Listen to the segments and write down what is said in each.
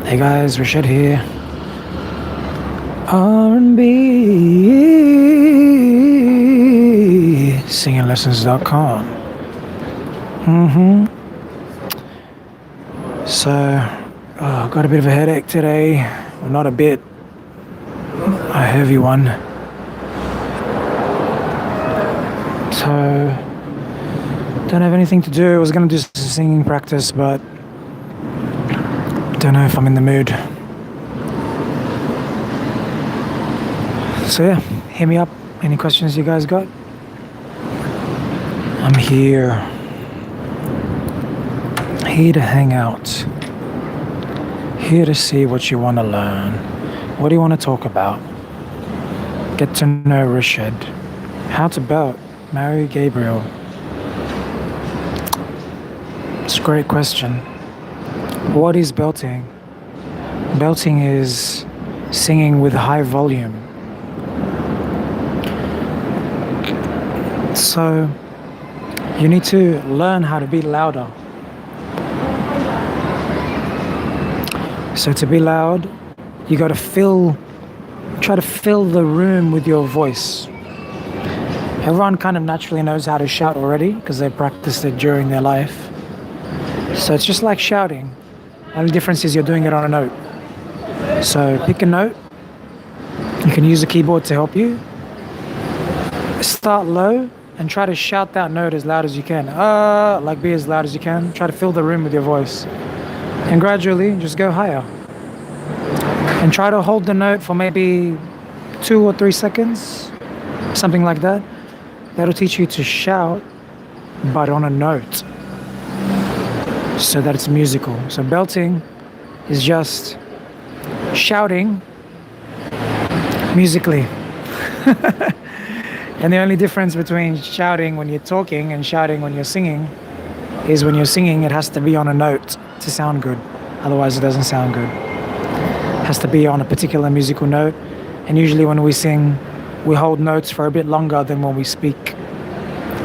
Hey guys, Rashid here. R&B singinglessons.com. So, got a bit of a headache today. Well, not a bit, a heavy one. So, don't have anything to do. I was gonna do some singing practice, but don't know if I'm in the mood. So yeah, hit me up. Any questions you guys got? I'm here to hang out, here to see what you want to learn. What do you want to talk about? Get to know Rashid. How to belt Mary Gabriel? It's a great question. What is belting? Belting is singing with high volume. So you need to learn how to be louder. So to be loud, you got to try to fill the room with your voice. Everyone kind of naturally knows how to shout already because they practiced it during their life. So it's just like shouting. The only difference is you're doing it on a note. So pick a note. You can use a keyboard to help you. Start low and try to shout that note as loud as you can. Like be as loud as you can. Try to fill the room with your voice. And gradually just go higher. And try to hold the note for maybe 2 or 3 seconds. Something like that. That'll teach you to shout, but on a note. So that it's musical. So belting is just shouting musically. And the only difference between shouting when you're talking and shouting when you're singing is when you're singing, it has to be on a note to sound good. Otherwise, it doesn't sound good. It has to be on a particular musical note. And usually when we sing, we hold notes for a bit longer than when we speak.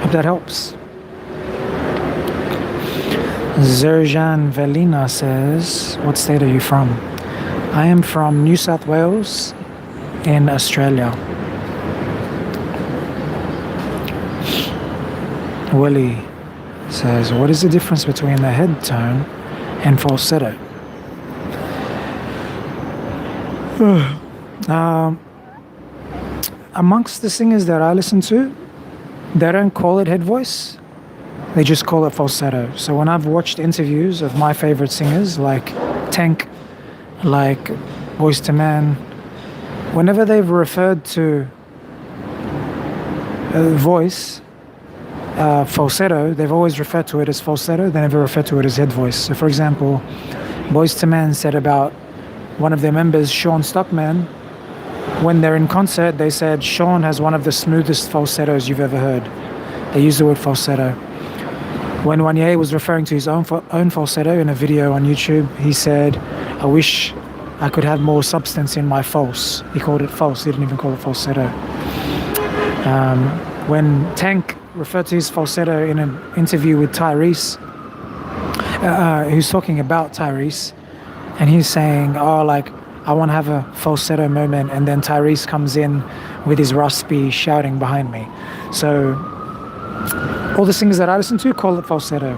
Hope that helps. Zerjan Velina says, what state are you from? I am from New South Wales in Australia. Willie says, what is the difference between the head tone and falsetto? Amongst the singers that I listen to, they don't call it head voice. They just call it falsetto. So when I've watched interviews of my favorite singers like Tank, like Boyz II Men, whenever they've referred to voice, falsetto, they've always referred to it as falsetto. They never referred to it as head voice. So for example, Boyz II Men said about one of their members, Sean Stockman, when they're in concert, they said Sean has one of the smoothest falsettos you've ever heard. They used the word falsetto. When Wanye was referring to his own falsetto in a video on YouTube, he said, I wish I could have more substance in my false. He called it false. He didn't even call it falsetto. When Tank referred to his falsetto in an interview with Tyrese, he was talking about Tyrese, and he's saying, I want to have a falsetto moment, and then Tyrese comes in with his raspy shouting behind me. So all the singers that I listen to call it falsetto.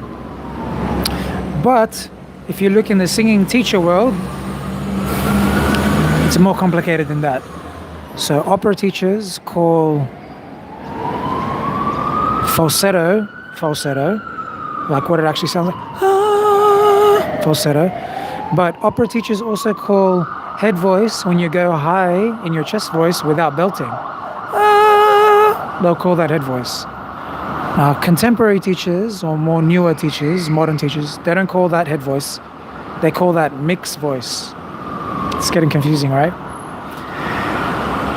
But if you look in the singing teacher world, it's more complicated than that. So opera teachers call falsetto, like what it actually sounds like, falsetto. But opera teachers also call head voice when you go high in your chest voice without belting. They'll call that head voice. Contemporary teachers or more newer teachers, modern teachers, they don't call that head voice. They call that mixed voice. It's getting confusing, right?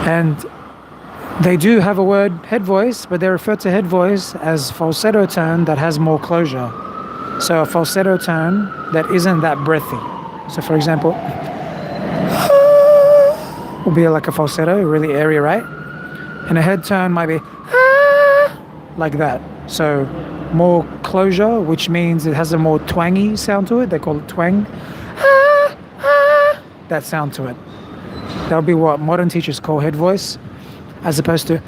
And they do have a word head voice, but they refer to head voice as falsetto tone that has more closure. So a falsetto tone that isn't that breathy. So for example, will be like a falsetto, really airy, right? And a head tone might be like that. So more closure, which means it has a more twangy sound to it. They call it twang. that sound to it. That would be what modern teachers call head voice, as opposed to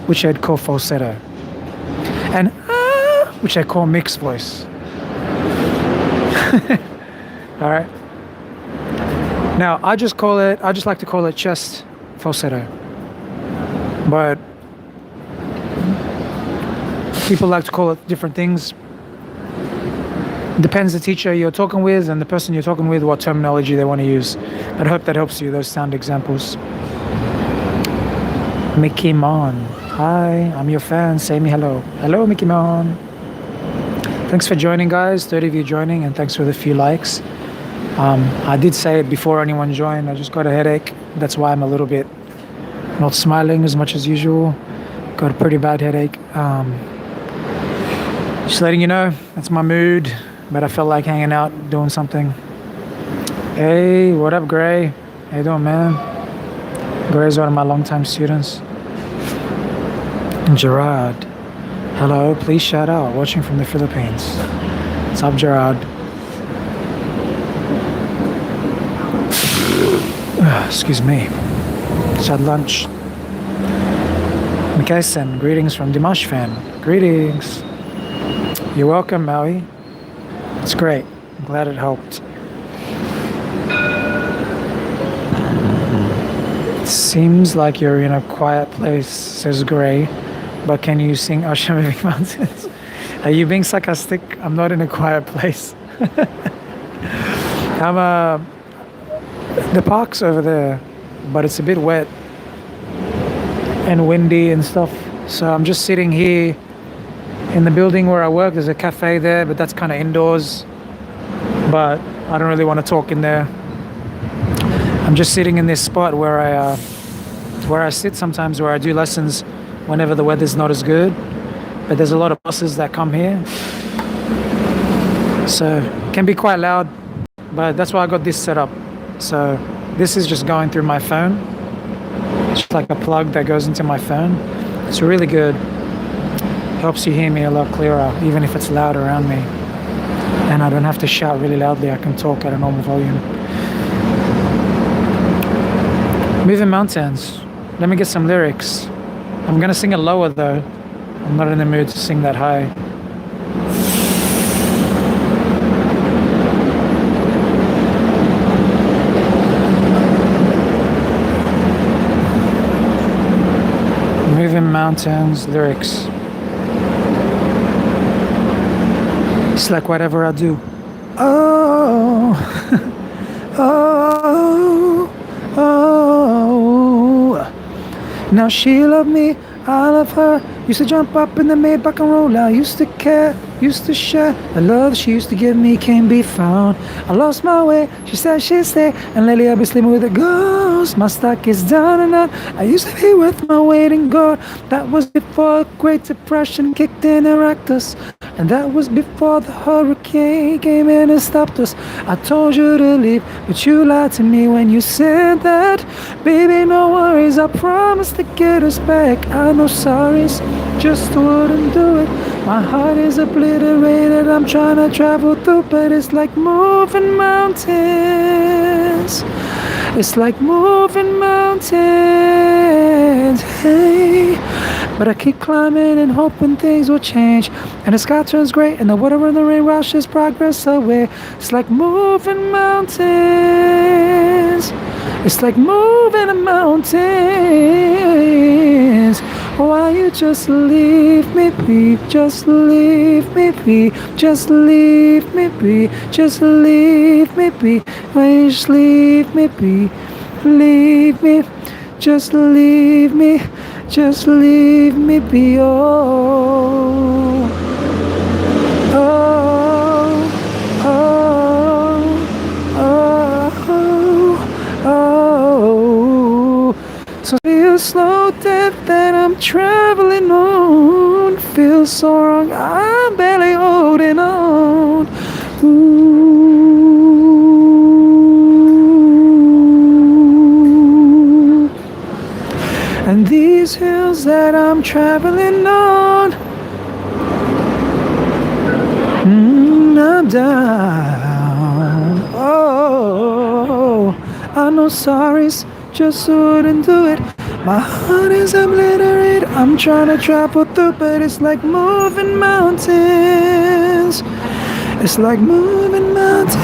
which they'd call falsetto, and which they call mixed voice. All right. Now I just like to call it chest falsetto, but people like to call it different things. Depends the teacher you're talking with and the person you're talking with, what terminology they want to use. But I hope that helps you, those sound examples. Mickey Mon. Hi, I'm your fan. Say me hello. Hello, Mickey Mon. Thanks for joining, guys. 30 of you joining, and thanks for the few likes. I did say it before anyone joined. I just got a headache. That's why I'm a little bit not smiling as much as usual. Got a pretty bad headache. Just letting you know, that's my mood. But I felt like hanging out, doing something. Hey, what up, Gray? How you doing, man? Gray's one of my longtime students. Gerard. Hello, please shout out. Watching from the Philippines. What's up, Gerard? Excuse me. Just had lunch. Mikaisen, greetings from Dimash fan. Greetings. You're welcome, Maui. It's great. I'm glad it helped. It seems like you're in a quiet place, says Gray. But can you sing Ocean Moving Mountains? Are you being sarcastic? I'm not in a quiet place. The park's over there, but it's a bit wet and windy and stuff. So I'm just sitting here in the building where I work. There's a cafe there, but that's kind of indoors. But I don't really want to talk in there. I'm just sitting in this spot where I sit sometimes, where I do lessons whenever the weather's not as good. But there's a lot of buses that come here, so it can be quite loud. But that's why I got this set up. So this is just going through my phone. It's just like a plug that goes into my phone. It's really good. Helps you hear me a lot clearer, even if it's loud around me. And I don't have to shout really loudly. I can talk at a normal volume. Moving Mountains. Let me get some lyrics. I'm gonna sing it lower though. I'm not in the mood to sing that high. Moving Mountains lyrics. It's like whatever I do. Oh, oh, oh. Now she loved me, I love her. Used to jump up in the Maybach and roll out. Used to care, used to share. The love she used to give me can't be found. I lost my way, she said she'd stay. And lately I've been sleeping with a ghost. My stock is down and out. I used to be with my waiting God. That was before the Great Depression kicked in and wrecked us. And that was before the hurricane came in and stopped us. I told you to leave, but you lied to me when you said that. Baby, no worries, I promise to get us back. I know sorries just wouldn't do it. My heart is obliterated, I'm trying to travel through, but it's like moving mountains. It's like moving mountains, hey. But I keep climbing and hoping things will change. And the sky turns gray and the water and the rain washes progress away. It's like moving mountains. It's like moving mountains. Why you just leave me be? Just leave me be. Just leave me be. Just leave me be. Why you just leave me be? Leave me. Just leave me. Just leave me be. Oh, oh, oh, oh, oh. So feel slow death that I'm traveling on. Feels so wrong, I'm barely holding on. Ooh. And these hills that I'm traveling on, I'm down. Oh. no sorries, just wouldn't do it. My heart is obliterated. I'm trying to travel through, but it's like moving mountains. It's like moving mountains,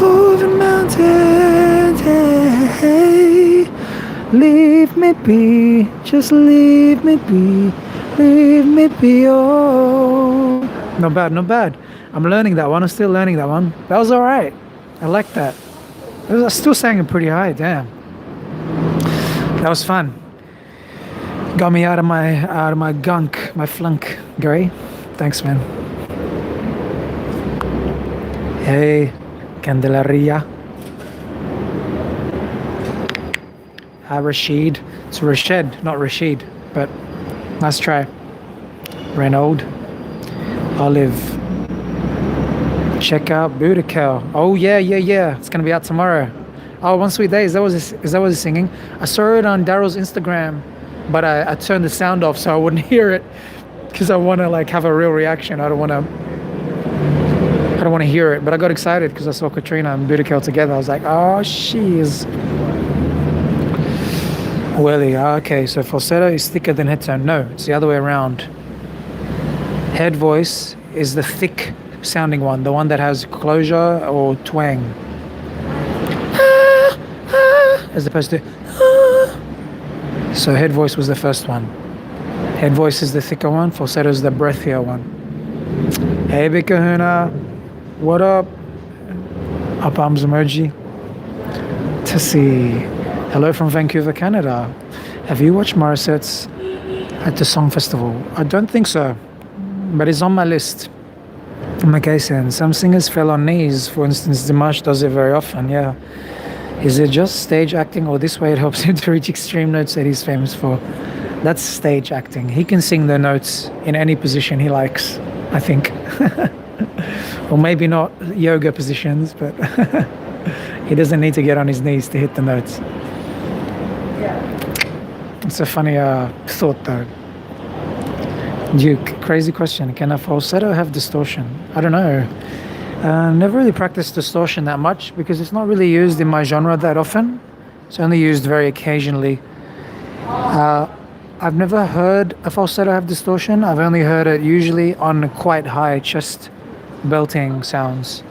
moving mountains. Hey, leave me be, just leave me be, leave me be. Oh, not bad, not bad. I'm learning that one. I'm still learning that one. That was all right. I like that. I still sang it pretty high. Damn, that was fun. Got me out of my gunk, my flunk. Gary, thanks, man. Hey, Candelaria. Hi, Rashid. It's Rashid, not Rashid, but nice try. Renaud. Olive. Check out Boudical. Oh yeah. It's gonna be out tomorrow. Oh, One Sweet Day. Is that what he's singing? I saw it on Daryl's Instagram, but I turned the sound off so I wouldn't hear it because I want to like have a real reaction. I don't want to hear it, but I got excited because I saw Katrina and Boudical together. I was like, oh, she is. Welly. Okay, so falsetto is thicker than head tone. No, it's the other way around. Head voice is the thick sounding one, the one that has closure or twang, as opposed to. So head voice was the first one. Head voice is the thicker one. Falsetto is the breathier one. Hey, Big Kahuna, what up? Up arms emoji. Tessie, hello from Vancouver, Canada. Have you watched Morissette's at the Song Festival? I don't think so, but it's on my list. Macayson, some singers fell on knees. For instance, Dimash does it very often, yeah. Is it just stage acting, or this way it helps him to reach extreme notes that he's famous for? That's stage acting. He can sing the notes in any position he likes, I think. Or maybe not yoga positions, but he doesn't need to get on his knees to hit the notes. It's a funny thought though. Duke, crazy question. Can a falsetto have distortion? I don't know. Never really practiced distortion that much because it's not really used in my genre that often. It's only used very occasionally. I've never heard a falsetto have distortion. I've only heard it usually on quite high chest belting sounds.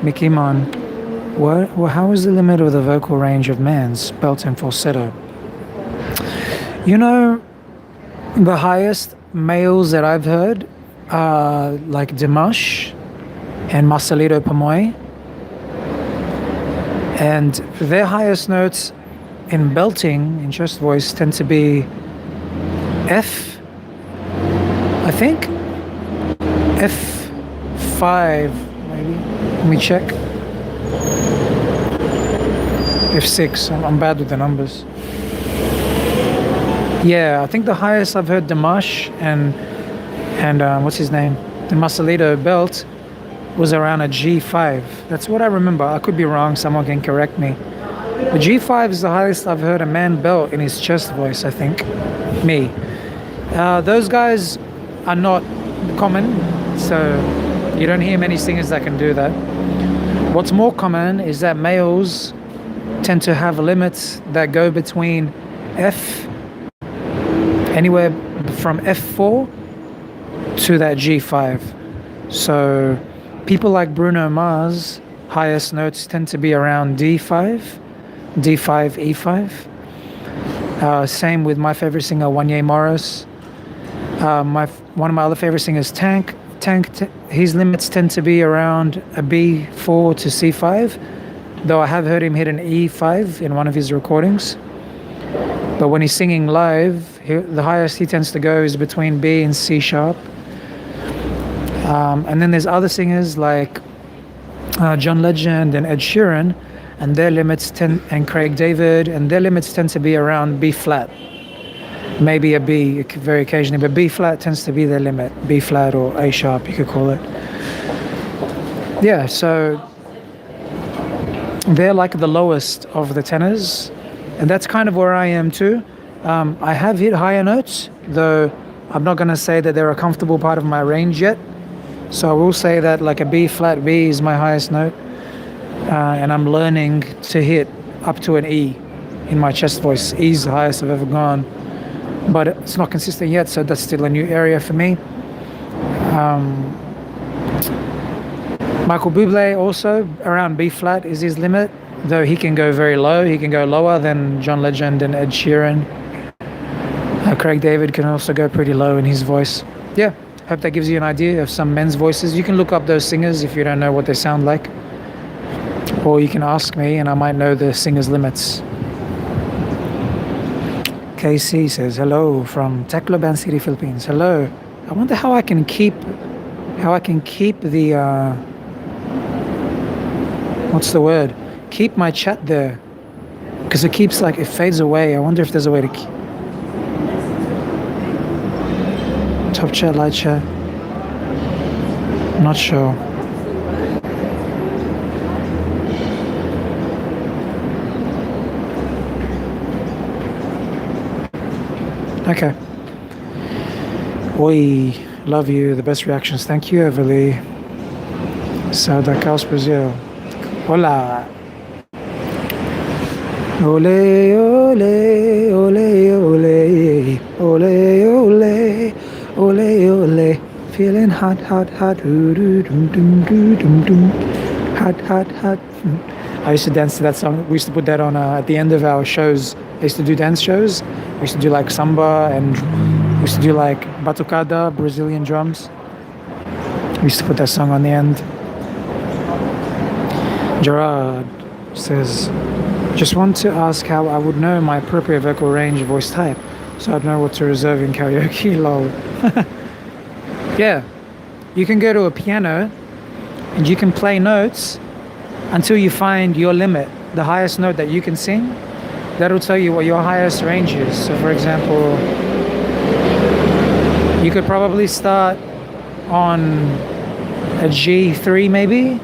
Mickey Mon, how is the limit of the vocal range of man's belt and falsetto? You know, the highest males that I've heard are like Dimash and Marcelito Pomoy, and their highest notes in belting, in chest voice, tend to be F, I think, F5 maybe, let me check, F6, I'm bad with the numbers. Yeah, I think the highest I've heard Dimash and what's his name, the Marcelito belt was around a G5. That's what I remember. I could be wrong, someone can correct me. The G5 is the highest I've heard a man belt in his chest voice, I think. Me. Those guys are not common, so you don't hear many singers that can do that. What's more common is that males tend to have limits that go between anywhere from F4 to that G5. So people like Bruno Mars, highest notes tend to be around D5, E5. Same with my favorite singer, Wanye Morris. One of my other favorite singers, Tank, his limits tend to be around a B4 to C5, though I have heard him hit an E5 in one of his recordings. But when he's singing live, the highest he tends to go is between B and C sharp. And then there's other singers like John Legend and Ed Sheeran, and their limits and Craig David, and their limits tend to be around B flat. Maybe a B very occasionally, but B flat tends to be their limit. B flat or A sharp, you could call it. Yeah, so they're like the lowest of the tenors, and that's kind of where I am too. I have hit higher notes, though I'm not going to say that they're a comfortable part of my range yet. So I will say that like a B flat B is my highest note. and I'm learning to hit up to an E in my chest voice. E is the highest I've ever gone, but it's not consistent yet, so that's still a new area for me. Michael Bublé also around B flat is his limit, though he can go very low. He can go lower than John Legend and Ed Sheeran. Craig David can also go pretty low in his voice. Yeah, hope that gives you an idea of some men's voices. You can look up those singers if you don't know what they sound like, or you can ask me and I might know the singer's limits. KC says hello from Tacloban City, Philippines. Hello. I wonder how I can keep the what's the word? Keep my chat there, because it keeps it fades away. I wonder if there's a way to keep top chat, light chat. Not sure. Okay. Oi, love you. The best reactions. Thank you, Everly. Saudacaus, Brazil. Hola. Ole, ole, ole, ole, ole, ole, ole, ole. Feeling hot, hot, hot. Hot, hot, hot. I used to dance to that song. We used to put that on at the end of our shows. I used to do dance shows. We used to do samba, and we used to do batucada, Brazilian drums. We used to put that song on the end. Gerard says, just want to ask how I would know my appropriate vocal range voice type, so I'd know what to reserve in karaoke. Lol. Yeah, you can go to a piano and you can play notes until you find your limit, the highest note that you can sing. That'll tell you what your highest range is. So for example, you could probably start on a G3 maybe.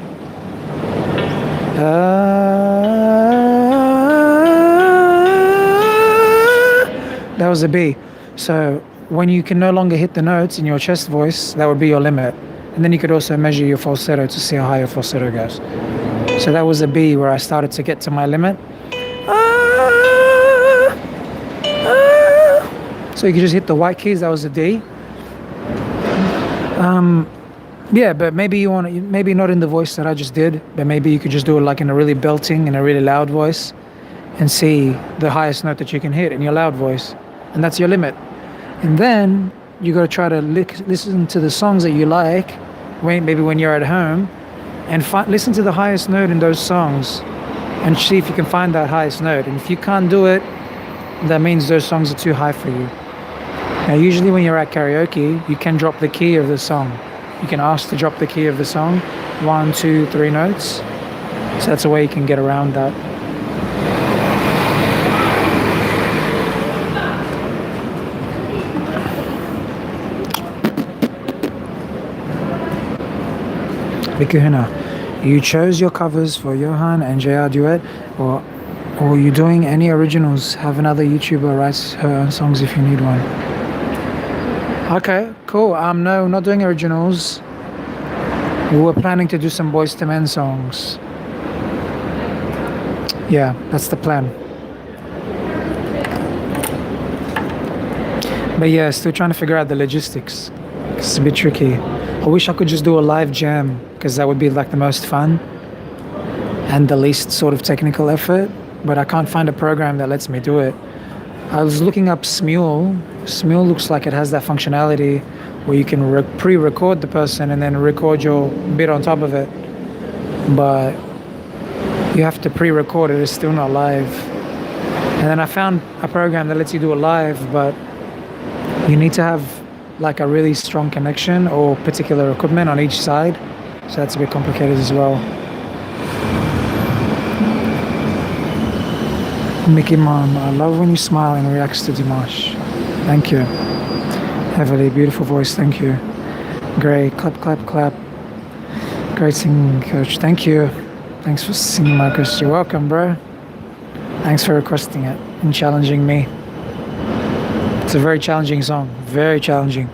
That was a B. So when you can no longer hit the notes in your chest voice, that would be your limit. And then you could also measure your falsetto to see how high your falsetto goes. So that was a B where I started to get to my limit. So you could just hit the white keys. That was a D. Yeah, but maybe you want to, maybe not in the voice that I just did, but maybe you could just do it in a really belting, in a really loud voice, and see the highest note that you can hit in your loud voice, and that's your limit. And then you got to try to listen to the songs that you like, maybe when you're at home, and listen to the highest note in those songs, and see if you can find that highest note. And if you can't do it, that means those songs are too high for you. Now, usually when you're at karaoke, you can drop the key of the song. You can ask to drop the key of the song, 1, 2, 3 notes. So that's a way you can get around that. Vicky Huna, you chose your covers for Johan and JR duet, or you doing any originals? Have another YouTuber write her own songs if you need one. Okay, cool. No, not doing originals. We were planning to do some Boys to Men songs. Yeah, that's the plan. But yeah, still trying to figure out the logistics. It's a bit tricky. I wish I could just do a live jam, because that would be the most fun and the least sort of technical effort, but I can't find a program that lets me do it. I was looking up Smule. Smule looks like it has that functionality where you can pre-record the person and then record your bit on top of it, but you have to pre-record it. It's still not live. And then I found a program that lets you do it live, but you need to have a really strong connection or particular equipment on each side, so that's a bit complicated as well. Mickey Mom, I love when you smile and reacts to Dimash. Thank you. Heavily, beautiful voice, thank you. Great, clap, clap, clap. Great singing, coach, thank you. Thanks for singing my request. You're welcome, bro. Thanks for requesting it and challenging me. It's a very challenging song, very challenging.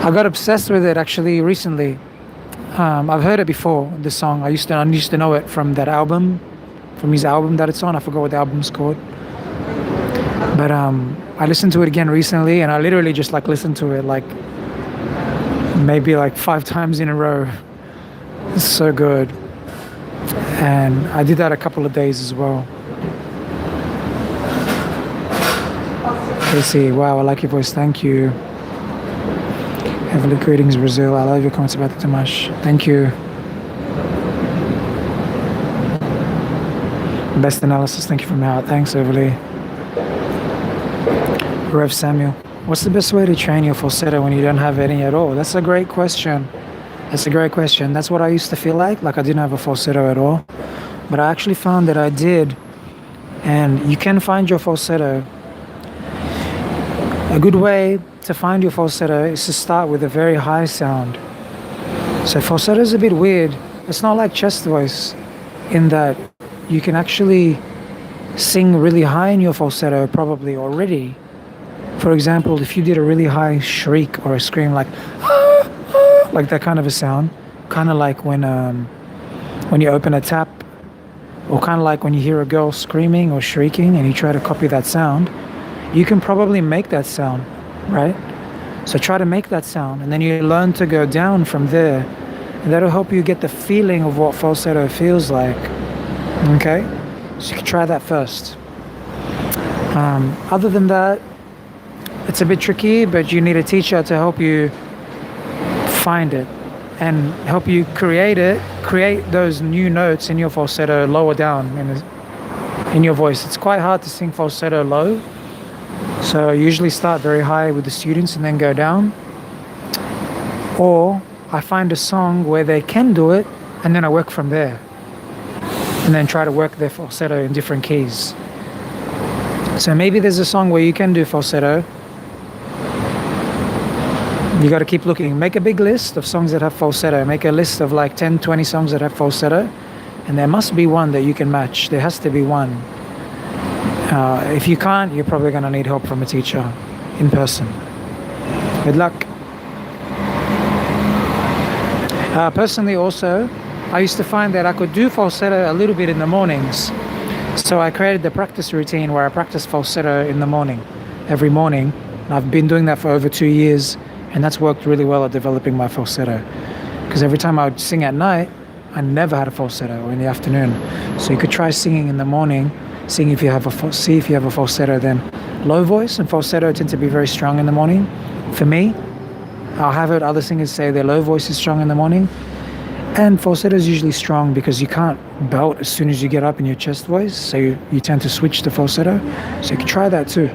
I got obsessed with it actually recently. I've heard it before, this song. I used to know it from that album, from his album that it's on. I forgot what the album's called. But I listened to it again recently, and I literally just like listened to it like maybe like 5 times in a row. It's so good. And I did that a couple of days as well. Casey, wow, I like your voice. Thank you. Heavenly greetings, Brazil. I love your comments about the Dimash. Thank you. Best analysis. Thank you from my heart. Thanks, Overly. Rev Samuel. What's the best way to train your falsetto when you don't have any at all? That's a great question. That's a great question. That's what I used to feel like I didn't have a falsetto at all. But I actually found that I did. And you can find your falsetto. A good way to find your falsetto is to start with a very high sound. So falsetto is a bit weird. It's not like chest voice in that you can actually sing really high in your falsetto probably already. For example, if you did a really high shriek or a scream like like that kind of a sound, kind of like when you open a tap, or kind of like when you hear a girl screaming or shrieking and you try to copy that sound, you can probably make that sound, right? So try to make that sound, and then you learn to go down from there, and that'll help you get the feeling of what falsetto feels like. Okay, so you can try that first. Other than that, it's a bit tricky, but you need a teacher to help you find it and help you create those new notes in your falsetto lower down in your voice. It's quite hard to sing falsetto low, so I usually start very high with the students and then go down. Or I find a song where they can do it, and then I work from there, and then try to work their falsetto in different keys. So maybe there's a song where you can do falsetto. You got to keep looking. Make a big list of songs that have falsetto. Make a list of like 10, 20 songs that have falsetto, and there must be one that you can match. There has to be one. If you can't, you're probably going to need help from a teacher in person. Good luck. Personally also, I used to find that I could do falsetto a little bit in the mornings. So I created the practice routine where I practice falsetto in the morning, every morning. And I've been doing that for over 2 years, and that's worked really well at developing my falsetto. Because every time I would sing at night, I never had a falsetto, or in the afternoon. So you could try singing in the morning, see if you have a falsetto then. Low voice and falsetto tend to be very strong in the morning. For me, I'll have heard other singers say their low voice is strong in the morning. And falsetto is usually strong because you can't belt as soon as you get up in your chest voice, so you tend to switch to falsetto. So you can try that too.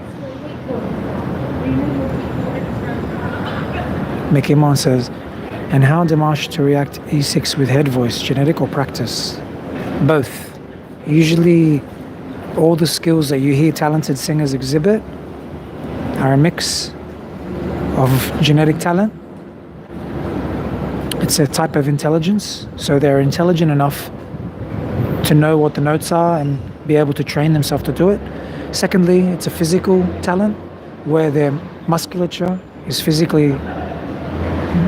Mickey Mon says, and how Dimash to react E6 with head voice, genetic or practice? Both. Usually all the skills that you hear talented singers exhibit are a mix of genetic talent. It's a type of intelligence, so they're intelligent enough to know what the notes are and be able to train themselves to do it. Secondly, it's a physical talent where their musculature is physically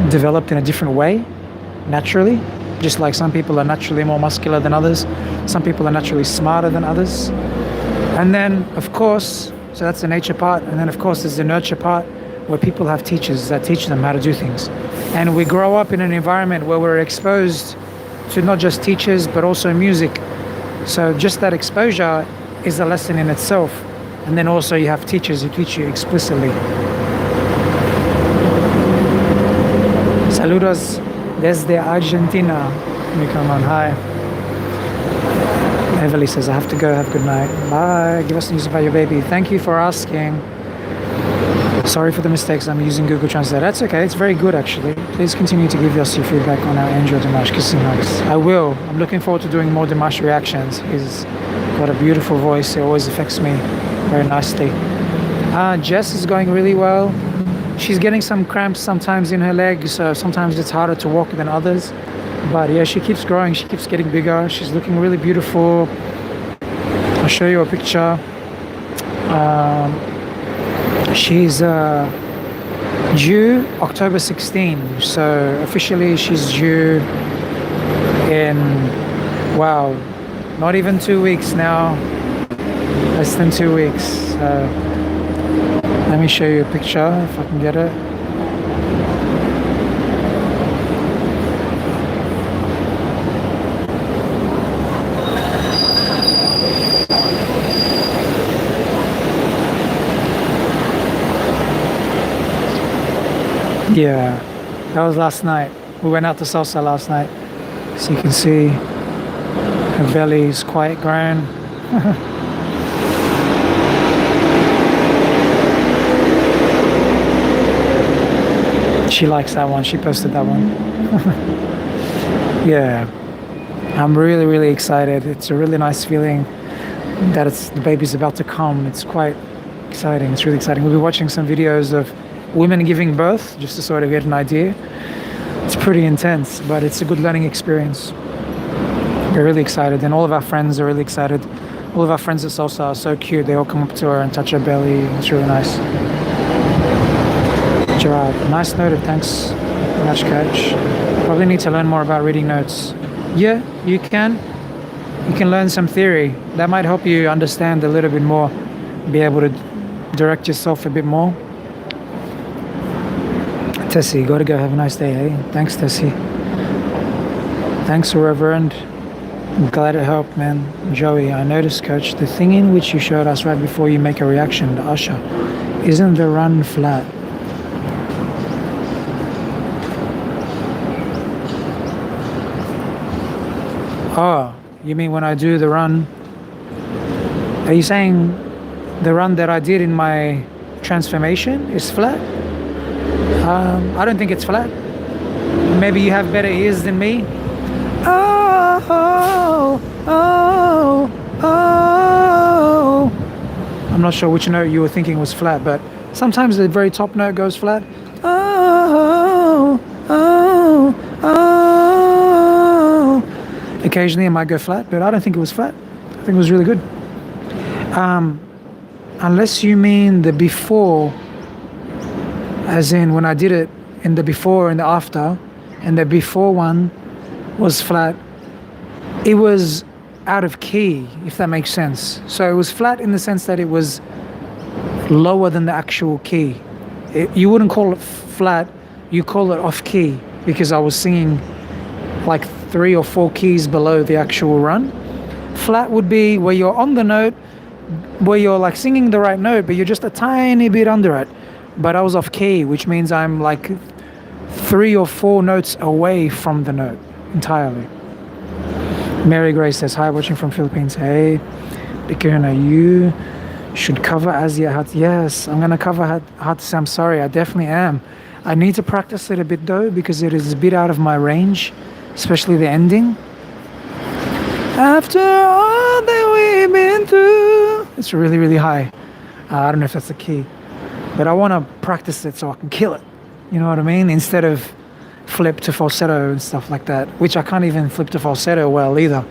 developed in a different way, naturally. Just like some people are naturally more muscular than others, some people are naturally smarter than others. And then, of course, so that's the nature part, and then of course there's the nurture part, where people have teachers that teach them how to do things. And we grow up in an environment where we're exposed to not just teachers, but also music. So just that exposure is a lesson in itself. And then also you have teachers who teach you explicitly. Saludos desde Argentina. Let me come on. Hi. Everly says, I have to go. Have a good night. Bye. Give us news about your baby. Thank you for asking. Sorry for the mistakes. I'm using Google Translate. That's okay. It's very good, actually. Please continue to give us your feedback on our Andrew Dimash. Kissing hugs. I will. I'm looking forward to doing more Dimash reactions. He's got a beautiful voice. It always affects me very nicely. Jess is going really well. She's getting some cramps sometimes in her legs, so sometimes it's harder to walk than others. But yeah, she keeps growing. She keeps getting bigger. She's looking really beautiful. I'll show you a picture. She's Due October 16. So officially she's due in, wow, not even 2 weeks now. Less than 2 weeks. So let me show you a picture if I can get it. Yeah, that was last night. We went out to salsa last night. So you can see her belly is quite grown. She likes that one. She posted that one. Yeah, I'm really, really excited. It's a really nice feeling that the baby's about to come. It's quite exciting. It's really exciting. We'll be watching some videos of women giving birth just to sort of get an idea. It's pretty intense, but it's a good learning experience. We're really excited, and all of our friends are really excited. All of our friends at Salsa are so cute. They all come up to her and touch her belly. It's really nice. Gerard, nice noted. Thanks very much, Coach. Probably need to learn more about reading notes. Yeah, you can. You can learn some theory. That might help you understand a little bit more, be able to direct yourself a bit more. Tessie, gotta go. Have a nice day, eh? Thanks, Tessie. Thanks, Reverend. I'm glad it helped, man. Joey, I noticed, Coach, the thing in which you showed us right before you make a reaction, the usher, isn't the run flat? Oh, you mean when I do the run? Are you saying the run that I did in my transformation is flat? I don't think it's flat. Maybe you have better ears than me. Oh, oh, oh, oh. I'm not sure which note you were thinking was flat, but sometimes the very top note goes flat. Oh, oh, oh. Occasionally it might go flat, but I don't think it was flat. I think it was really good. Unless you mean the before, as in when I did it in the before and the after, and the before one was flat, it was out of key, if that makes sense. So it was flat in the sense that it was lower than the actual key. You wouldn't call it flat, you call it off key, because I was singing like 3 or 4 keys below the actual run. Flat would be where you're on the note, where you're like singing the right note, but you're just a tiny bit under it. But I was off key, which means I'm like 3 or 4 notes away from the note entirely. Mary Grace says, hi, watching from Philippines. Hey, Bikuna, you should cover Asia Hut. Yes, I'm going to cover Hut. I'm sorry, I definitely am. I need to practice it a bit though, because it is a bit out of my range, especially the ending. After all that we've been through. It's really, really high. I don't know if that's the key. But I want to practice it so I can kill it. You know what I mean? Instead of flip to falsetto and stuff like that, which I can't even flip to falsetto well either.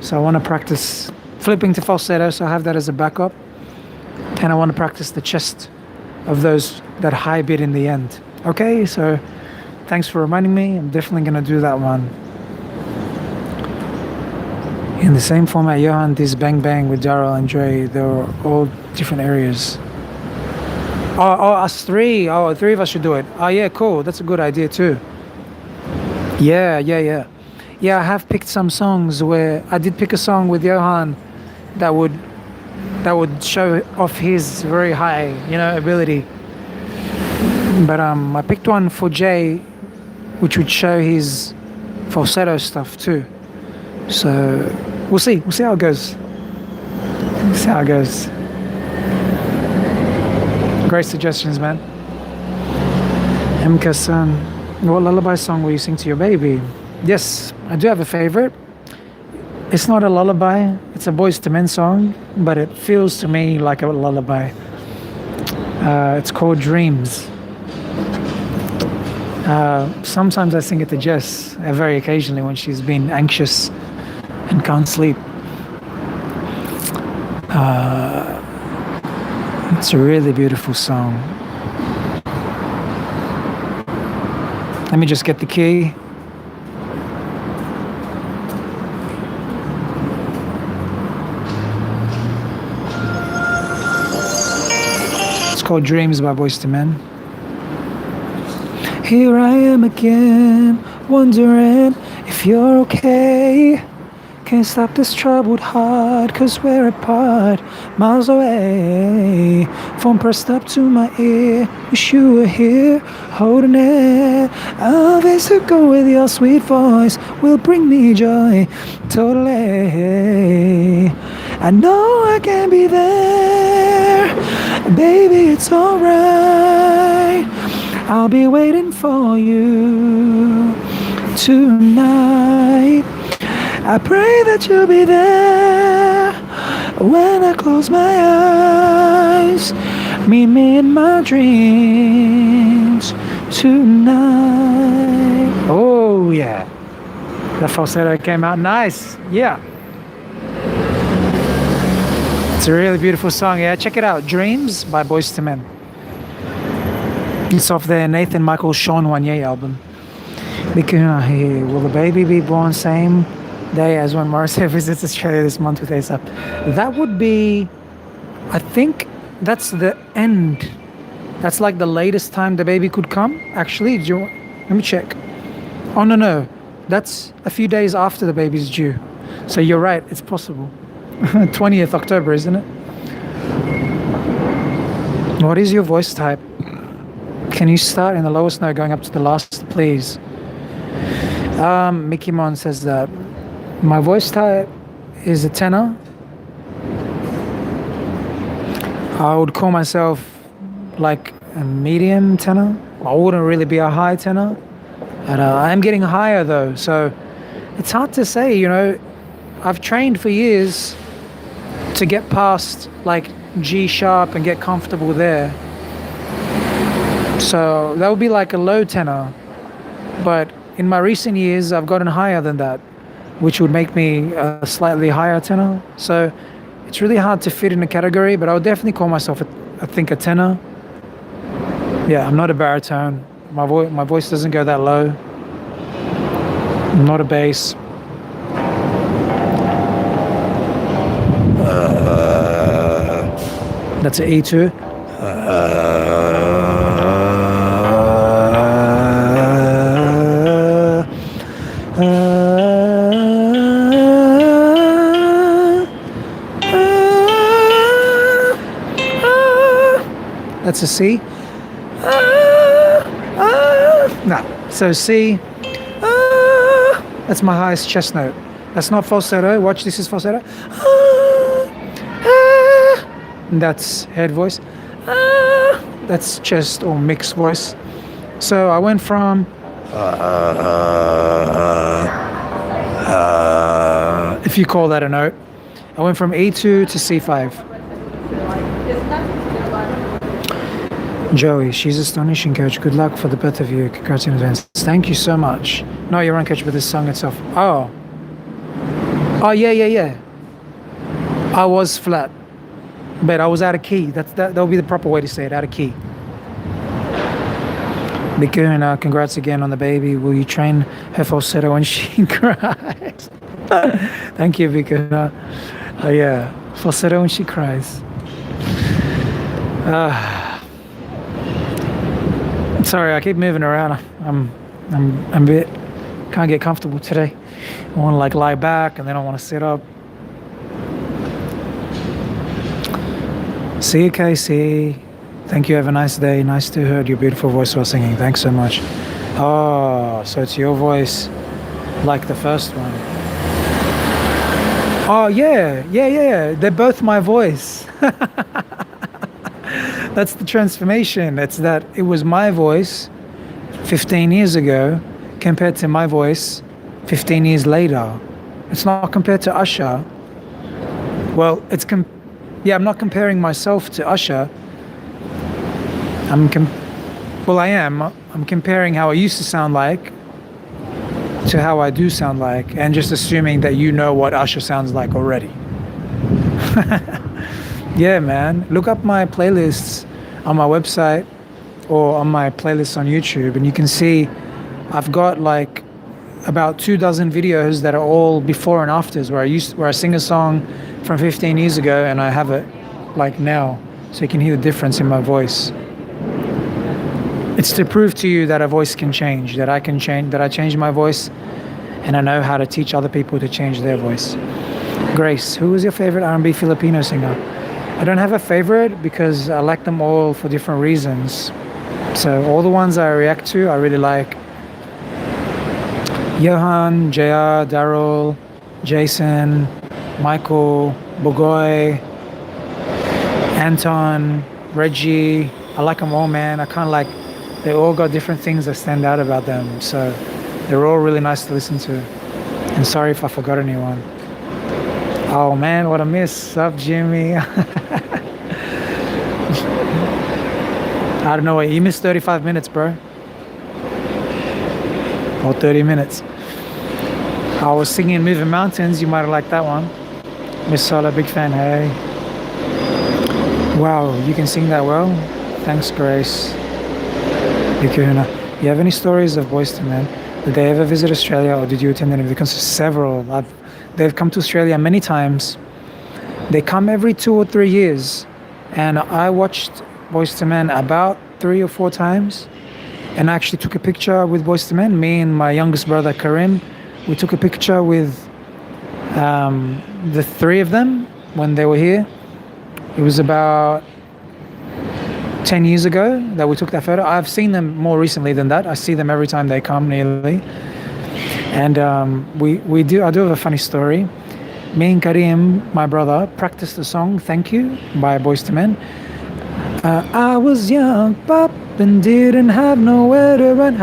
So I want to practice flipping to falsetto, so I have that as a backup. And I want to practice the chest of that high bit in the end. Okay, so thanks for reminding me. I'm definitely going to do that one. In the same format, Johan did Bang Bang with Daryl and Dre. They were all different areas. Oh, us 3. Oh, 3 of us should do it. Oh, yeah, cool. That's a good idea too. Yeah. Yeah, I have picked some songs where I did pick a song with Johan that would show off his very high, ability. But I picked one for Jay, which would show his falsetto stuff too. So we'll see how it goes. Great suggestions, man. MK-san, what lullaby song will you sing to your baby? Yes, I do have a favorite. It's not a lullaby, it's a Boys to Men song, but it feels to me like a lullaby. It's called Dreams. Sometimes I sing it to Jess, very occasionally when she's been anxious and can't sleep. It's a really beautiful song. Let me just get the key. It's called Dreams by Boyz II Men. Here I am again, wondering if you're okay. Can't stop this troubled heart, 'cause we're apart, miles away. Phone pressed up to my ear, wish you were here, holding it. Always to go with your sweet voice will bring me joy, totally. I know I can be there, baby, it's alright. I'll be waiting for you tonight. I pray that you'll be there when I close my eyes. Meet me in my dreams tonight. Oh yeah, the falsetto came out nice. Yeah, it's a really beautiful song. Yeah, check it out. Dreams by Boyz II Men. It's off their Nathan Michael Sean Wanye album. Because here, will the baby be born same day as when Morrissey visits Australia this month with ASAP? That would be, I think that's the end. That's like the latest time the baby could come. Actually, let me check. Oh no, that's a few days after the baby's due. So you're right, it's possible. 20th October, isn't it? What is your voice type? Can you start in the lowest note going up to the last, please? Mickey Mon says that my voice type is a tenor. I would call myself like a medium tenor. I wouldn't really be a high tenor. But I am getting higher though, so it's hard to say, you know. I've trained for years to get past like G sharp and get comfortable there. So that would be like a low tenor. But in my recent years, I've gotten higher than that, which would make me a slightly higher tenor. So it's really hard to fit in a category, but I would definitely call myself, I think, a tenor. Yeah, I'm not a baritone. My voice doesn't go that low. I'm not a bass. That's an E2. That's a C. No. So C. That's my highest chest note. That's not falsetto. Watch, this is falsetto. And that's head voice. That's chest or mixed voice. So I went from if you call that a note, I went from E2 to C5. Joey, she's astonishing, coach. Good luck for the both of you. Congrats in advance. Thank you so much. No, you're on, coach, with this song itself. Oh, yeah. I was flat, but I was out of key. That'll be the proper way to say it. Out of key. Bikuna, congrats again on the baby. Will you train her falsetto when she cries? Thank you, Bikuna. Yeah, falsetto when she cries. Sorry, I keep moving around. I'm a bit, can't get comfortable today. I want to like lie back and then I want to sit up. See you, Casey. Thank you. Have a nice day. Nice to hear your beautiful voice while singing. Thanks so much. Oh, so it's your voice like the first one. Oh, yeah. They're both my voice. That's the transformation. It's that it was my voice 15 years ago compared to my voice 15 years later. It's not compared to Usher. Well, I'm not comparing myself to Usher. I am. I'm comparing how I used to sound like to how I do sound like, and just assuming that you know what Usher sounds like already. Yeah, man. Look up my playlists on my website or on my playlists on YouTube, and you can see I've got like about 24 videos that are all before and afters, where I sing a song from 15 years ago and I have it like now, so you can hear the difference in my voice. It's to prove to you that a voice can change, that I can change, that I changed my voice, and I know how to teach other people to change their voice. Grace, who is your favorite R&B Filipino singer? I don't have a favorite because I like them all for different reasons. So all the ones I react to, I really like. Johan, JR, Daryl, Jason, Michael, Bogoy, Anton, Reggie. I like them all, man. I kind of like, they all got different things that stand out about them. So they're all really nice to listen to. And sorry if I forgot anyone. Oh man, what a miss. Sup, Jimmy? I don't know, you missed 35 minutes, bro. Or 30 minutes. I was singing Moving Mountains. You might have liked that one. Miss Sola, big fan. Hey. Wow, you can sing that well. Thanks, Grace. Yukuna. You have any stories of Boyz II Men? Did they ever visit Australia, or did you attend any of the concerts? Several. They've come to Australia many times. They come every 2 or 3 years. And I watched Boyz II Men about 3 or 4 times. And I actually took a picture with Boyz II Men. Me and my youngest brother, Karim. We took a picture with the 3 of them when they were here. It was about 10 years ago that we took that photo. I've seen them more recently than that. I see them every time they come nearly. And I do have a funny story. Me and Karim, my brother, practiced the song Thank You by Boyz II Men. I was young, pop, and didn't have nowhere to run.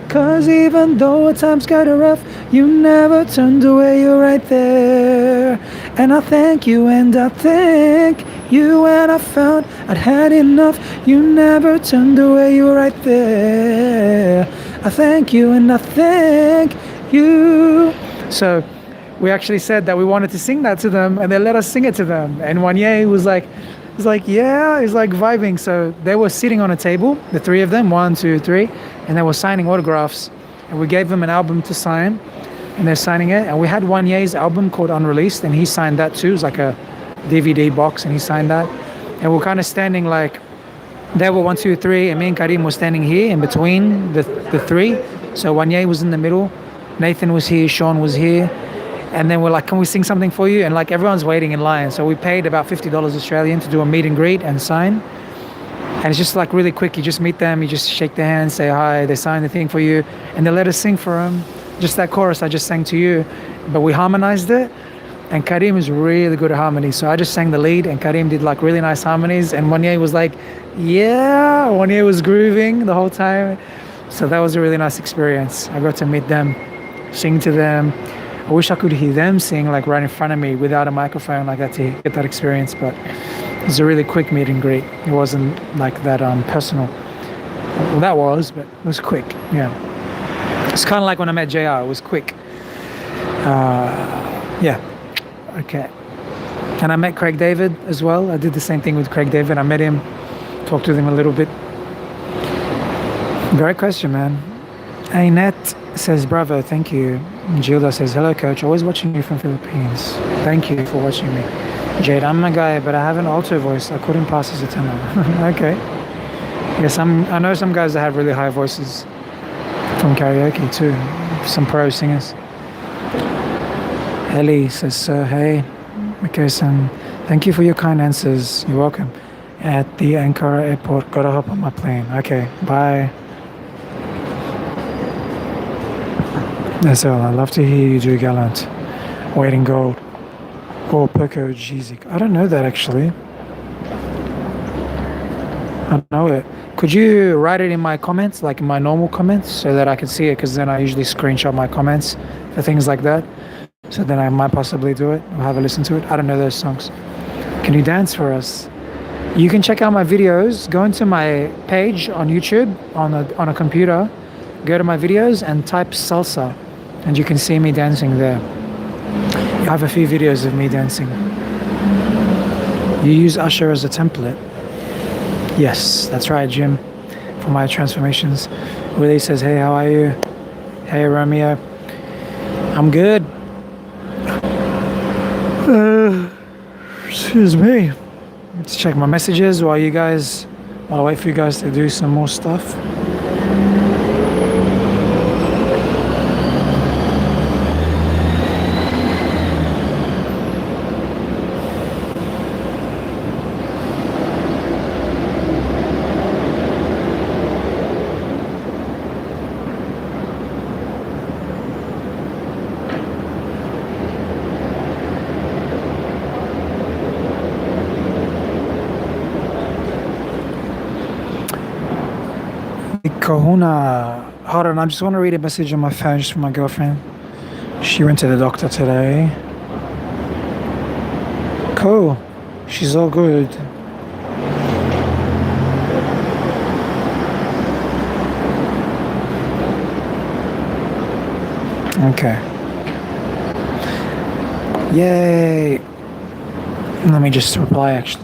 Cause even though at times got rough, you never turned away, you're right there. And I thank you, and I thank you, and I found I'd had enough. You never turned away, you're right there. I thank you, and I thank you. So we actually said that we wanted to sing that to them, and they let us sing it to them. And Wanye was like, yeah, he's like vibing. So they were sitting on a table, the 3 of them, 1, 2, 3, and they were signing autographs. And we gave them an album to sign, and they're signing it. And we had Wanye's album called Unreleased, and he signed that too. It was like a DVD box, and he signed that. And we're kind of standing like, they were 1, 2, 3, and me and Karim were standing here in between the 3. So Wanye was in the middle, Nathan was here, Sean was here. And then we're like, can we sing something for you? And like everyone's waiting in line. So we paid about $50 Australian to do a meet and greet and sign. And it's just like really quick. You just meet them, you just shake their hands, say hi, they sign the thing for you, and they let us sing for them. Just that chorus I just sang to you. But we harmonized it. And Karim is really good at harmony. So I just sang the lead, and Karim did like really nice harmonies. And Wanye was like, yeah, Wanye was grooving the whole time. So that was a really nice experience. I got to meet them, sing to them. I wish I could hear them sing like right in front of me without a microphone like that to get that experience, but it was a really quick meet and greet. It wasn't like that personal. Well, that was, but it was quick, yeah. It's kind of like when I met JR, it was quick. Yeah, okay. And I met Craig David as well. I did the same thing with Craig David. I met him, talked with him a little bit. Great question, man. Annette says, bravo, thank you. Gilda says, hello, coach. Always watching you from Philippines. Thank you for watching me. Jade, I'm a guy, but I have an alto voice. I couldn't pass as a tenor. Okay. Yes, I know some guys that have really high voices from karaoke too. Some pro singers. Ellie says, so hey. Okay, son. Thank you for your kind answers. You're welcome. At the Ankara airport, gotta hop on my plane. Okay, bye. That's all. I love to hear you do Gallant, Waiting Gold, or Poco Jeezy. I don't know that actually. I don't know it. Could you write it in my comments, like in my normal comments, so that I can see it? Because then I usually screenshot my comments for things like that. So then I might possibly do it or have a listen to it. I don't know those songs. Can you dance for us? You can check out my videos. Go into my page on YouTube on a computer. Go to my videos and type salsa, and you can see me dancing there. I have a few videos of me dancing. You use Usher as a template? Yes, that's right, Jim, for my transformations. Willie says, hey, how are you? Hey, Romeo. I'm good. Excuse me. Let's check my messages while I wait for you guys to do some more stuff. Kahuna. Hold on, I just want to read a message on my phone just from my girlfriend. She went to the doctor today. Cool. She's all good. Okay. Yay. Let me just reply actually.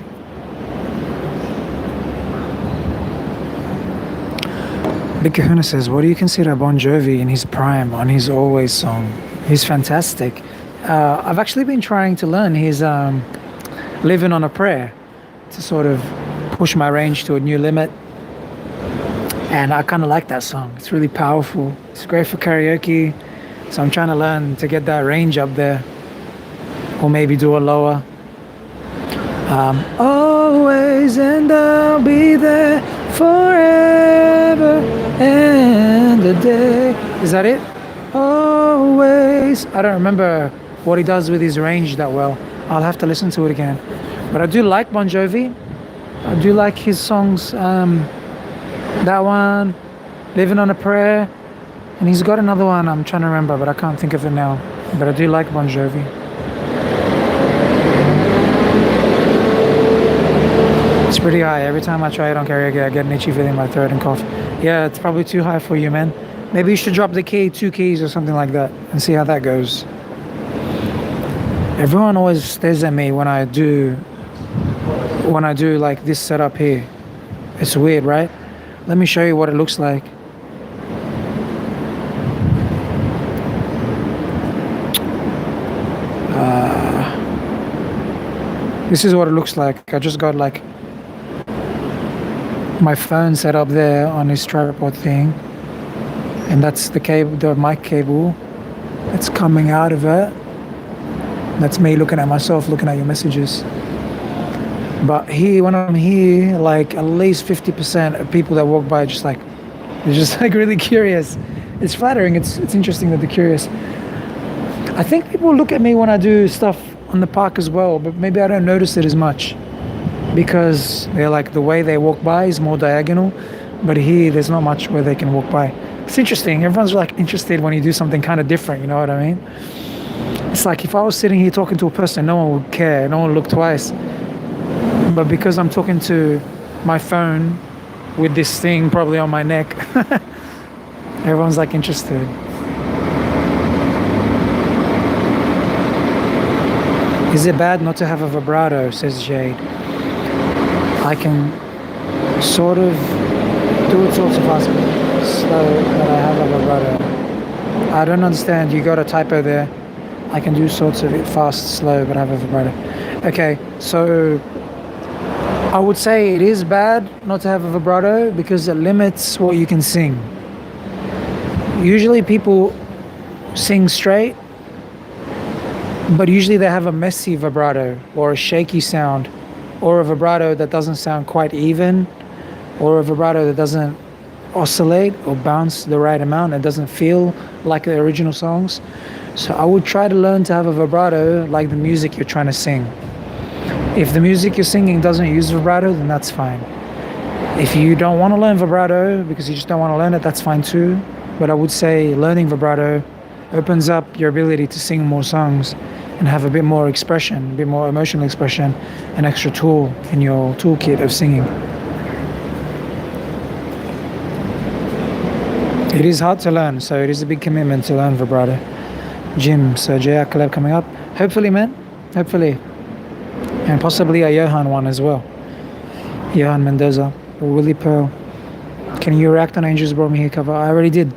Big Kahuna says, what do you consider Bon Jovi in his prime on his Always song? He's fantastic. I've actually been trying to learn his Living on a Prayer to sort of push my range to a new limit. And I kind of like that song. It's really powerful. It's great for karaoke. So I'm trying to learn to get that range up there. Or maybe do a lower. Always and I'll be there forever and a day. Is that it? Always. I don't remember what he does with his range that well. I'll have to listen to it again. But I do like Bon Jovi. I do like his songs. That one, Living on a Prayer. And he's got another one I'm trying to remember, but I can't think of it now. But I do like Bon Jovi. It's pretty high. Every time I try it on karaoke, I get an itchy feeling in my throat and cough. Yeah, it's probably too high for you, man. Maybe you should drop the key, 2 keys or something like that, and see how that goes. Everyone always stares at me when I do like this setup here. It's weird, right? Let me show you what it looks like. This is what it looks like. I just got like my phone set up there on this tripod thing, and that's the cable, the mic cable that's coming out of it. That's me looking at myself, looking at your messages. But here, when I'm here, like at least 50% of people that walk by just like, they're just like really curious. It's flattering. It's interesting that they're curious. I think people look at me when I do stuff on the park as well, but maybe I don't notice it as much because they're like, the way they walk by is more diagonal, but here there's not much where they can walk by. It's interesting. Everyone's like interested when you do something kind of different, you know what I mean? It's like if I was sitting here talking to a person, no one would care, no one would look twice. But because I'm talking to my phone with this thing probably on my neck, everyone's like interested. Is it bad not to have a vibrato, says Jade. I can sort of do it sort of fast, slow, but I have a vibrato. I don't understand, you got a typo there. I can do sorts of it fast, slow, but I have a vibrato. Okay, so I would say it is bad not to have a vibrato because it limits what you can sing. Usually people sing straight, but usually they have a messy vibrato or a shaky sound or a vibrato that doesn't sound quite even or a vibrato that doesn't oscillate or bounce the right amount. It doesn't feel like the original songs. So I would try to learn to have a vibrato like the music you're trying to sing. If the music you're singing doesn't use vibrato, then that's fine. If you don't want to learn vibrato because you just don't want to learn it, that's fine too. But I would say learning vibrato opens up your ability to sing more songs and have a bit more expression, a bit more emotional expression, an extra tool in your toolkit of singing. It is hard to learn, so it is a big commitment to learn vibrato. Jim, so JR collab coming up. Hopefully, man. Hopefully. And possibly a Johan one as well. Johan Mendoza or Willie Pearl. Can you react on Angels Brought Me Here cover? I already did.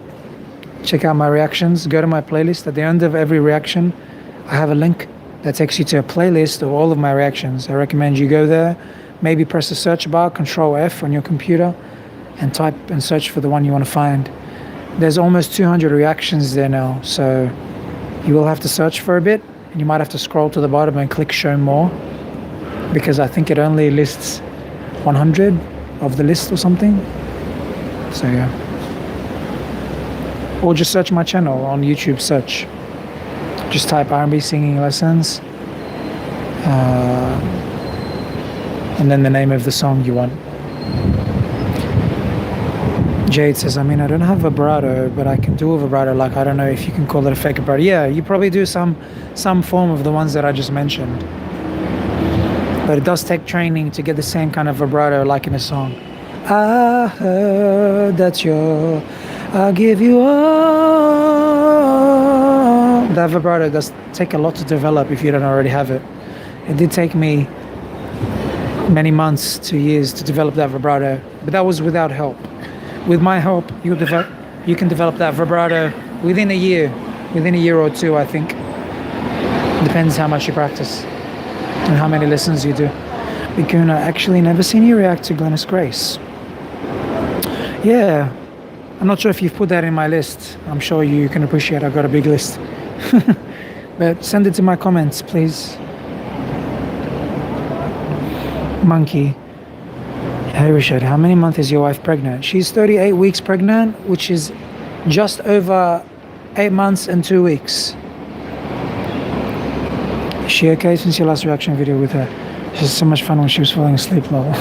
check out my reactions. Go to my playlist. At the end of every reaction, I have a link that takes you to a playlist of all of my reactions. I recommend you go there. Maybe press the search bar, Control F on your computer, and type and search for the one you want to find. There's almost 200 reactions there now, so you will have to search for a bit, and you might have to scroll to the bottom and click show more, because I think it only lists 100 of the list or something. So yeah. Or just search my channel on YouTube, search. Just type R&B singing lessons. And then the name of the song you want. Jade says, I mean, I don't have vibrato, but I can do a vibrato. Like, I don't know if you can call it a fake vibrato. Yeah, you probably do some form of the ones that I just mentioned. But it does take training to get the same kind of vibrato like in a song. I heard that I'll give you all. That vibrato does take a lot to develop if you don't already have it. It did take me many months to years to develop that vibrato, but that was without help. With my help, you can develop that vibrato within a year or two, I think. Depends how much you practice and how many lessons you do. Bikuna, actually never seen you react to Glennis Grace. Yeah, I'm not sure if you've put that in my list. I'm sure you can appreciate I've got a big list. But send it to my comments, please. Monkey. Hey Richard, how many months is your wife pregnant? She's 38 weeks pregnant, which is just over 8 months and 2 weeks. Is she okay since your last reaction video with her? She had so much fun when she was falling asleep, lol.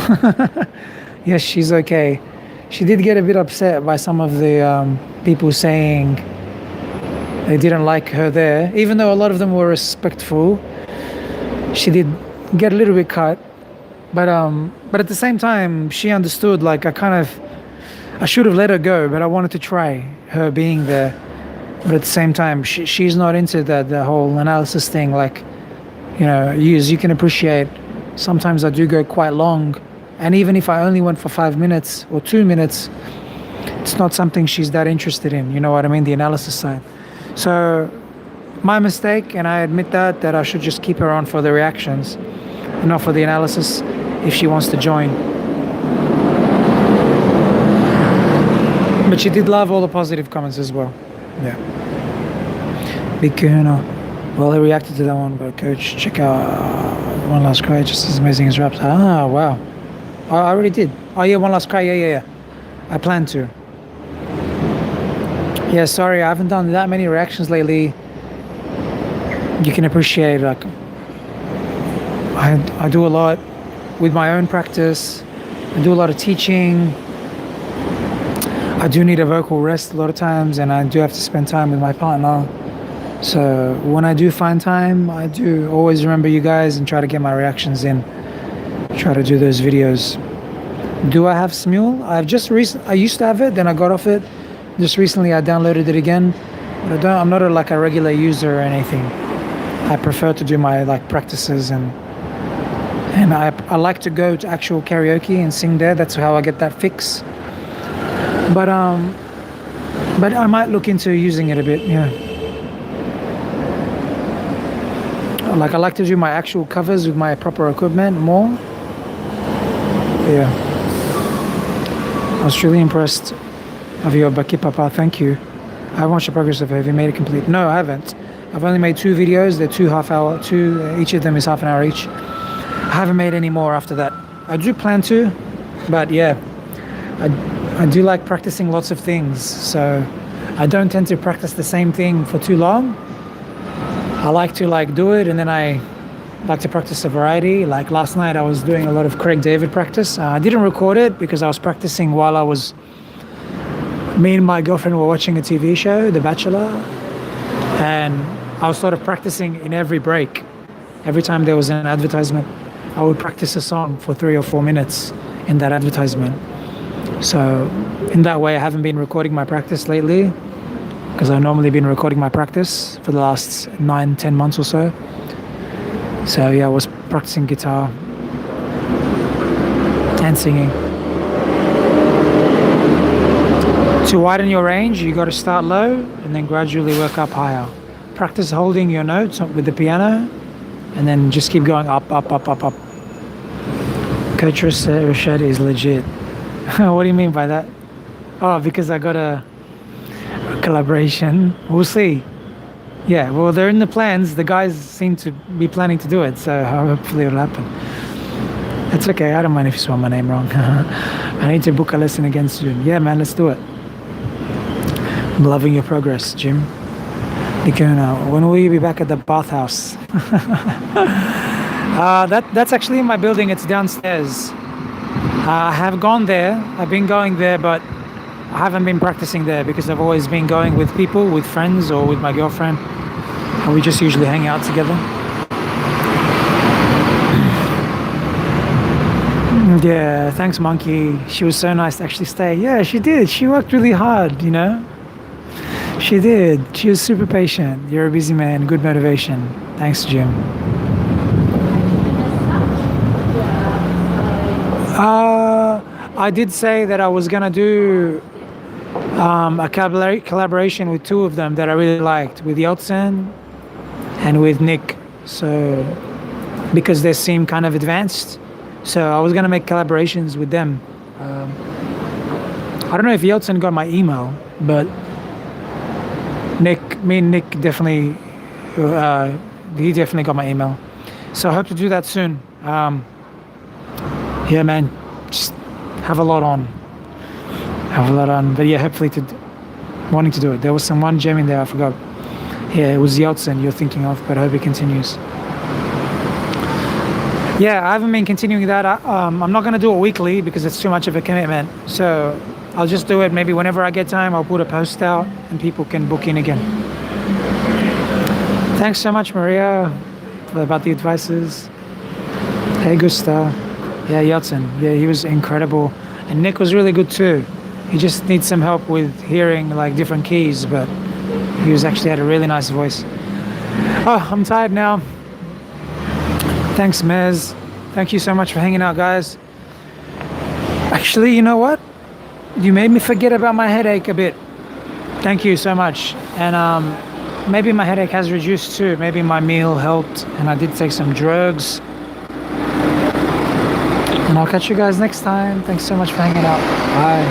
Yes, she's okay. She did get a bit upset by some of the people saying they didn't like her there. Even though a lot of them were respectful, she did get a little bit cut. But at the same time, she understood, like, I should have let her go, but I wanted to try her being there. But at the same time, she's not into the whole analysis thing. Like, you know, as you can appreciate, sometimes I do go quite long. And even if I only went for 5 minutes or 2 minutes, it's not something she's that interested in. You know what I mean? The analysis side. So my mistake, and I admit that I should just keep her on for the reactions, not for the analysis, if she wants to join. But she did love all the positive comments as well. Yeah. Big Kahuna. Well, I reacted to that one, but coach, check out One Last Cry, just as amazing as raps. Ah, wow. I already did. Oh yeah, One Last Cry, yeah. I plan to. Yeah, sorry, I haven't done that many reactions lately. You can appreciate, like, I do a lot with my own practice. I do a lot of teaching. I do need a vocal rest a lot of times, and I do have to spend time with my partner. So when I do find time, I do always remember you guys and try to get my reactions in. Try to do those videos. Do I have Smule? I used to have it, then I got off it. Just recently I downloaded it again. But I'm not a regular user or anything. I prefer to do my practices, and I like to go to actual karaoke and sing there. That's how I get that fix. But I might look into using it a bit, yeah. I like to do my actual covers with my proper equipment more. Yeah. I was truly impressed of your Baki Papa, thank you. I haven't watched the progress of it. Have you made it complete? No, I haven't. I've only made 2 videos. They're 2 half-hour, each of them is half an hour each. I haven't made any more after that. I do plan to, but yeah, I do like practicing lots of things. So I don't tend to practice the same thing for too long. I like to do it, and then I like to practice a variety. Like last night I was doing a lot of Craig David practice. I didn't record it because I was practicing while me and my girlfriend were watching a TV show, The Bachelor, and I was sort of practicing in every break. Every time there was an advertisement, I would practice a song for 3 or 4 minutes in that advertisement. So in that way, I haven't been recording my practice lately, because I've normally been recording my practice for the last 9-10 months or so. So yeah, I was practicing guitar and singing. To widen your range, you got to start low and then gradually work up higher. Practice holding your notes with the piano and then just keep going up, up, up, up, up. Coach Rashad is legit. What do you mean by that? Oh, because I got a collaboration. We'll see. Yeah, well, they're in the plans. The guys seem to be planning to do it, so hopefully it'll happen. It's okay. I don't mind if you spell my name wrong. I need to book a lesson again soon. Yeah, man, let's do it. I'm loving your progress, Jim. Nikuna, when will you be back at the bathhouse? That's actually in my building. It's downstairs. I have gone there. I've been going there, but I haven't been practicing there because I've always been going with people, with friends, or with my girlfriend. And we just usually hang out together. Yeah, thanks, Monkey. She was so nice to actually stay. Yeah, she did. She worked really hard, you know? She did. She was super patient. You're a busy man. Good motivation. Thanks, Jim. I did say that I was going to do a collaboration with two of them that I really liked, with Yeltsin and with Nick. So, because they seem kind of advanced. So I was going to make collaborations with them. I don't know if Yeltsin got my email, but me and Nick definitely, he definitely got my email. So I hope to do that soon. Yeah, man, just have a lot on. But yeah, hopefully wanting to do it. There was one gem in there, I forgot. Yeah, it was Yeltsin you're thinking of, but I hope it continues. Yeah, I haven't been continuing that. I'm not going to do it weekly because it's too much of a commitment. So I'll just do it maybe whenever I get time. I'll put a post out and people can book in again. Thanks so much, Maria, about the advices. Hey, Gusta. Yeah, Yeltsin. Yeah, he was incredible. And Nick was really good too. He just needs some help with hearing like different keys, but he actually had a really nice voice. Oh, I'm tired now. Thanks, Mez. Thank you so much for hanging out, guys. Actually, you know what? You made me forget about my headache a bit. Thank you so much. And maybe my headache has reduced too. Maybe my meal helped and I did take some drugs. And I'll catch you guys next time. Thanks so much for hanging out. Bye.